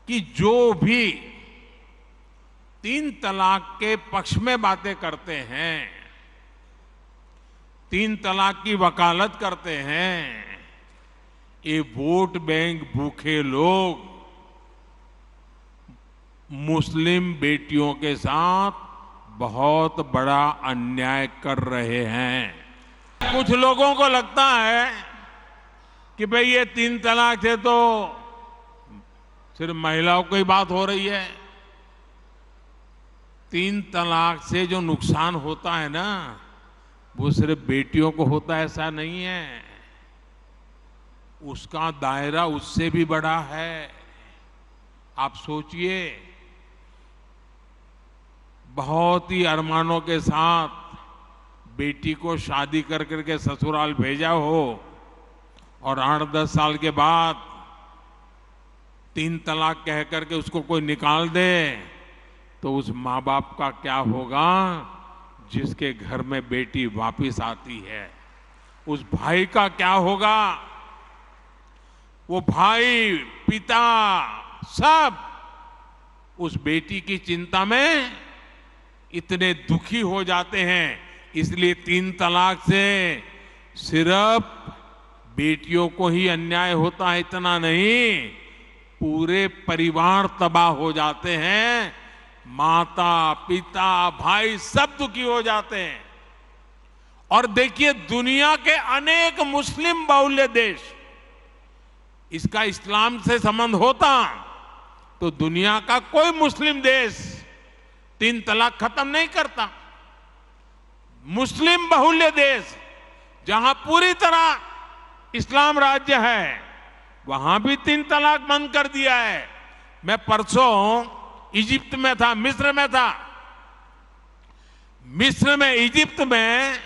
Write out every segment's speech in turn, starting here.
कि जो भी तीन तलाक के पक्ष में बातें करते हैं, तीन तलाक की वकालत करते हैं, ये वोट बैंक भूखे लोग मुस्लिम बेटियों के साथ बहुत बड़ा अन्याय कर रहे हैं। कुछ लोगों को लगता है कि भाई ये तीन तलाक से तो सिर्फ महिलाओं की बात हो रही है। तीन तलाक से जो नुकसान होता है ना, वो सिर्फ बेटियों को होता है ऐसा नहीं है, उसका दायरा उससे भी बड़ा है। आप सोचिए, बहुत ही अरमानों के साथ बेटी को शादी कर करके ससुराल भेजा हो और 8-10 साल के बाद तीन तलाक कह करके उसको कोई निकाल दे, तो उस माँ बाप का क्या होगा जिसके घर में बेटी वापस आती है? उस भाई का क्या होगा? वो भाई, पिता, सब उस बेटी की चिंता में इतने दुखी हो जाते हैं। इसलिए तीन तलाक से सिर्फ बेटियों को ही अन्याय होता है इतना नहीं, पूरे परिवार तबाह हो जाते हैं। माता, पिता, भाई सब दुखी हो जाते हैं। और देखिए, दुनिया के अनेक मुस्लिम बहुल्य देश, इसका इस्लाम से संबंध होता तो दुनिया का कोई मुस्लिम देश तीन तलाक खत्म नहीं करता। मुस्लिम बहुल्य देश जहां पूरी तरह इस्लाम राज्य है, वहां भी तीन तलाक बंद कर दिया है। मैं परसों इजिप्ट में था, मिस्र में था। मिस्र में, इजिप्ट में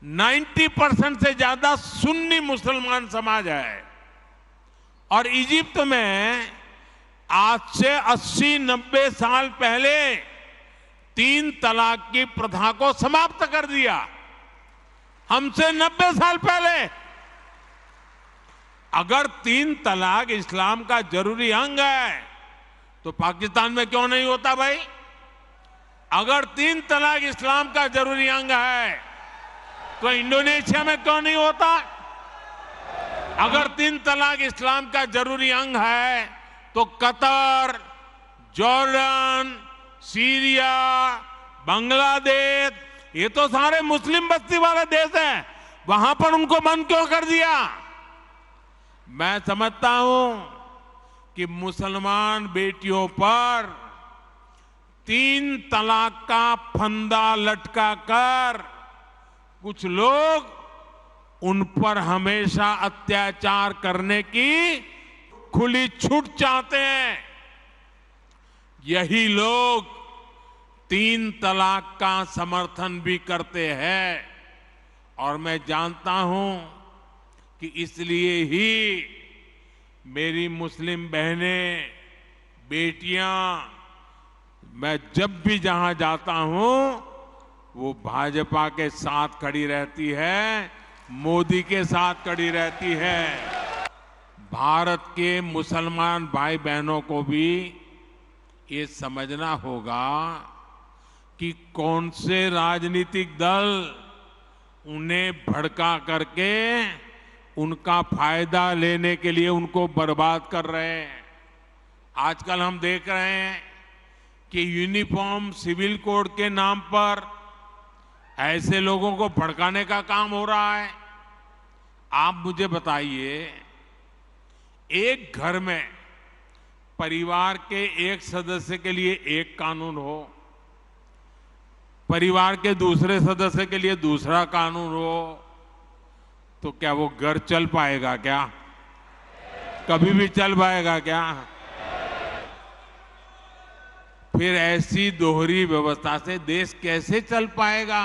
90% से ज्यादा सुन्नी मुसलमान समाज है और इजिप्ट में आज से 80-90 साल पहले तीन तलाक की प्रथा को समाप्त कर दिया। हमसे 90 साल पहले। अगर तीन तलाक इस्लाम का जरूरी अंग है तो पाकिस्तान में क्यों नहीं होता भाई? अगर तीन तलाक इस्लाम का जरूरी अंग है तो इंडोनेशिया में क्यों नहीं होता? अगर तीन तलाक इस्लाम का जरूरी अंग है तो कतर, जॉर्डन, सीरिया, बांग्लादेश, ये तो सारे मुस्लिम बस्ती वाले देश हैं, वहां पर उनको बंद क्यों कर दिया? मैं समझता हूं कि मुसलमान बेटियों पर तीन तलाक का फंदा लटका कर कुछ लोग उन पर हमेशा अत्याचार करने की खुली छूट चाहते हैं। यही लोग तीन तलाक का समर्थन भी करते हैं और मैं जानता हूं कि इसलिए ही मेरी मुस्लिम बहनें, बेटियां, मैं जब भी जहां जाता हूं वो भाजपा के साथ खड़ी रहती है, मोदी के साथ खड़ी रहती है। भारत के मुसलमान भाई बहनों को भी ये समझना होगा कि कौन से राजनीतिक दल उन्हें भड़का करके उनका फायदा लेने के लिए उनको बर्बाद कर रहे हैं। आजकल हम देख रहे हैं कि यूनिफॉर्म सिविल कोड के नाम पर ऐसे लोगों को भड़काने का काम हो रहा है। आप मुझे बताइए, एक घर में परिवार के एक सदस्य के लिए एक कानून हो, परिवार के दूसरे सदस्य के लिए दूसरा कानून हो, तो क्या वो घर चल पाएगा क्या? कभी भी चल पाएगा क्या? फिर ऐसी दोहरी व्यवस्था से देश कैसे चल पाएगा?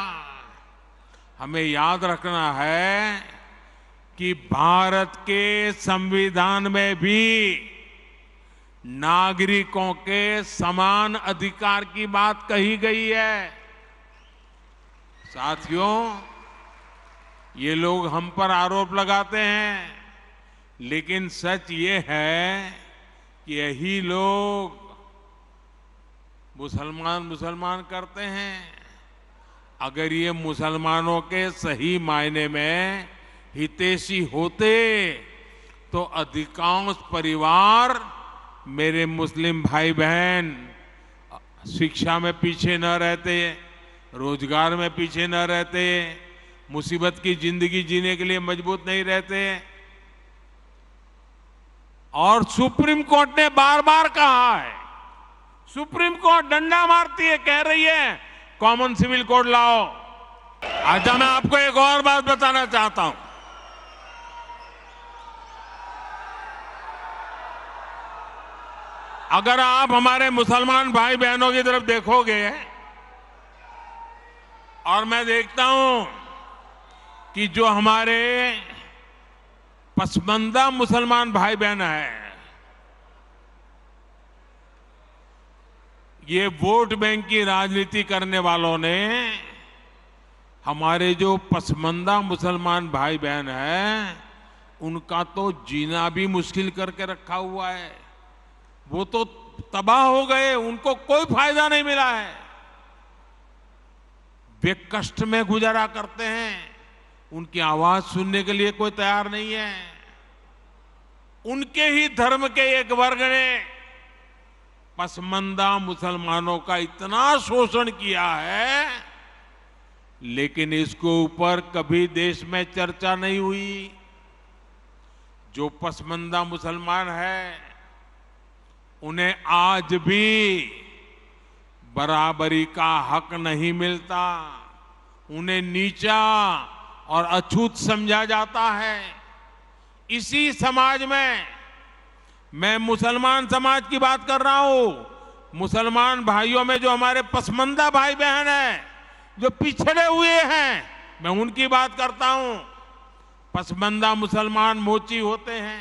हमें याद रखना है कि भारत के संविधान में भी नागरिकों के समान अधिकार की बात कही गई है। साथियों, ये लोग हम पर आरोप लगाते हैं, लेकिन सच ये है कि यही लोग मुसलमान करते हैं। अगर ये मुसलमानों के सही मायने में हितैषी होते तो अधिकांश परिवार मेरे मुस्लिम भाई बहन शिक्षा में पीछे न रहते, रोजगार में पीछे न रहते, मुसीबत की जिंदगी जीने के लिए मजबूत नहीं रहते। और सुप्रीम कोर्ट ने बार बार कहा है, सुप्रीम कोर्ट डंडा मारती है, कह रही है कॉमन सिविल कोड लाओ। अच्छा, मैं आपको एक और बात बताना चाहता हूं। अगर आप हमारे मुसलमान भाई बहनों की तरफ देखोगे और मैं देखता हूं कि जो हमारे पसमानदा मुसलमान भाई बहन हैं, ये वोट बैंक की राजनीति करने वालों ने हमारे जो पसमानदा मुसलमान भाई बहन हैं उनका तो जीना भी मुश्किल करके रखा हुआ है। वो तो तबाह हो गए, उनको कोई फायदा नहीं मिला है। वे कष्ट में गुजारा करते हैं, उनकी आवाज सुनने के लिए कोई तैयार नहीं है। उनके ही धर्म के एक वर्ग ने पसमानदा मुसलमानों का इतना शोषण किया है, लेकिन इसके ऊपर कभी देश में चर्चा नहीं हुई। जो पसमानदा मुसलमान है उन्हें आज भी बराबरी का हक नहीं मिलता, उन्हें नीचा और अछूत समझा जाता है। इसी समाज में मैं मुसलमान समाज की बात कर रहा हूं। मुसलमान भाइयों में जो हमारे पसमानदा भाई बहन हैं, जो पिछड़े हुए हैं, मैं उनकी बात करता हूं। पसमानदा मुसलमान मोची होते हैं,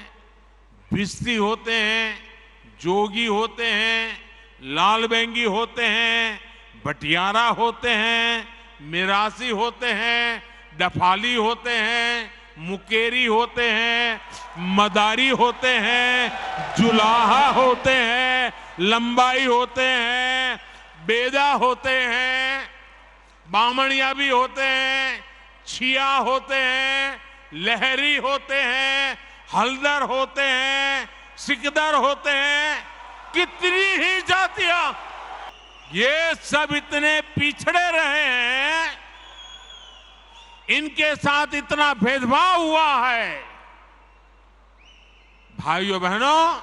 भिस्ती होते हैं, जोगी होते हैं, लाल बेंगी होते हैं, भटियारा होते हैं, मिरासी होते हैं, डफाली होते हैं, मुकेरी होते हैं, मदारी होते हैं, जुलाहा होते हैं, लंबाई होते हैं, बेदा होते हैं, बामणिया भी होते हैं, छिया होते हैं, लहरी होते हैं, हल्दर होते हैं, सिकदर होते हैं, कितनी ही जातियां, ये सब इतने पिछड़े रहे हैं, इनके साथ इतना भेदभाव हुआ है। भाइयों बहनों,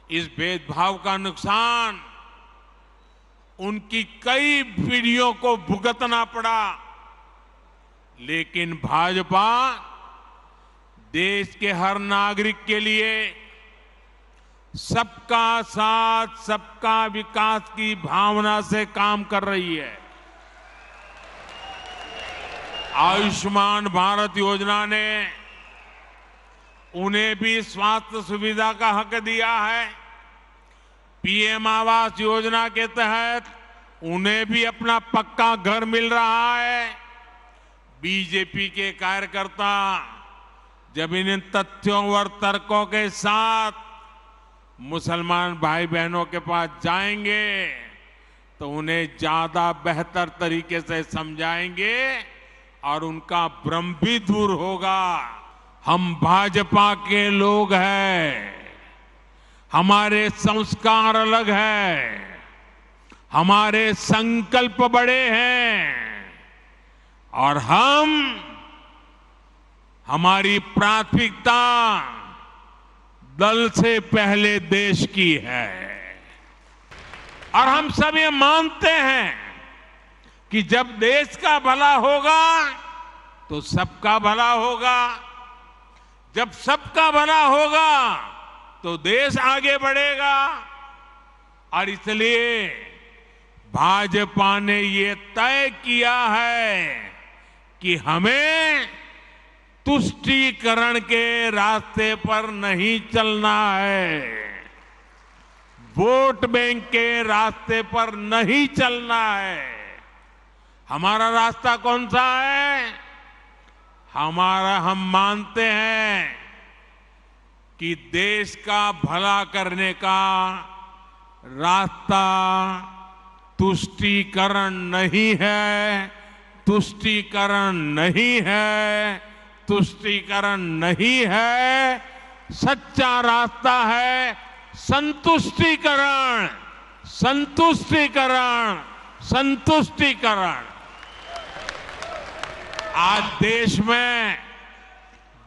इस भेदभाव का नुकसान उनकी कई पीढ़ियों को भुगतना पड़ा, लेकिन भाजपा देश के हर नागरिक के लिए सबका साथ सबका विकास की भावना से काम कर रही है। आयुष्मान भारत योजना ने उन्हें भी स्वास्थ्य सुविधा का हक दिया है। पीएम आवास योजना के तहत उन्हें भी अपना पक्का घर मिल रहा है। बीजेपी के कार्यकर्ता जब इन तथ्यों और तर्कों के साथ मुसलमान भाई बहनों के पास जाएंगे तो उन्हें ज्यादा बेहतर तरीके से समझाएंगे और उनका भ्रम भी दूर होगा। हम भाजपा के लोग हैं, हमारे संस्कार अलग हैं, हमारे संकल्प बड़े हैं और हमारी प्राथमिकता दल से पहले देश की है। और हम सब ये मानते हैं कि जब देश का भला होगा तो सबका भला होगा, जब सबका भला होगा तो देश आगे बढ़ेगा। और इसलिए भाजपा ने ये तय किया है कि हमें तुष्टीकरण के रास्ते पर नहीं चलना है, वोट बैंक के रास्ते पर नहीं चलना है। हमारा रास्ता कौन सा है? हम मानते हैं कि देश का भला करने का रास्ता तुष्टीकरण नहीं है, तुष्टीकरण नहीं है, तुष्टीकरण नहीं है। सच्चा रास्ता है संतुष्टीकरण, संतुष्टीकरण, संतुष्टीकरण। आज देश में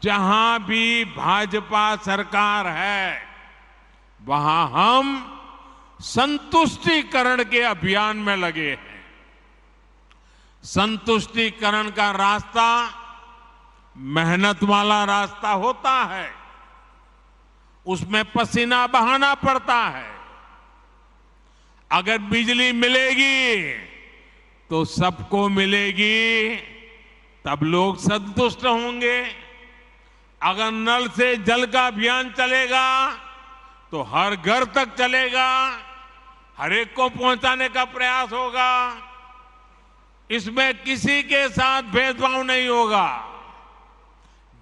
जहां भी भाजपा सरकार है, वहां हम संतुष्टीकरण के अभियान में लगे हैं। संतुष्टीकरण का रास्ता मेहनत वाला रास्ता होता है, उसमें पसीना बहाना पड़ता है। अगर बिजली मिलेगी तो सबको मिलेगी, तब लोग संतुष्ट होंगे। अगर नल से जल का अभियान चलेगा तो हर घर तक चलेगा, हर एक को पहुंचाने का प्रयास होगा। इसमें किसी के साथ भेदभाव नहीं होगा,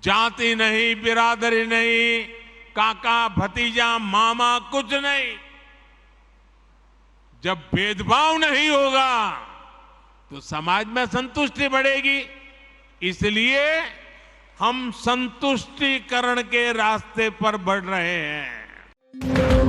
जाति नहीं, बिरादरी नहीं, काका भतीजा मामा कुछ नहीं। जब भेदभाव नहीं होगा तो समाज में संतुष्टि बढ़ेगी। इसलिए हम संतुष्टीकरण के रास्ते पर बढ़ रहे हैं।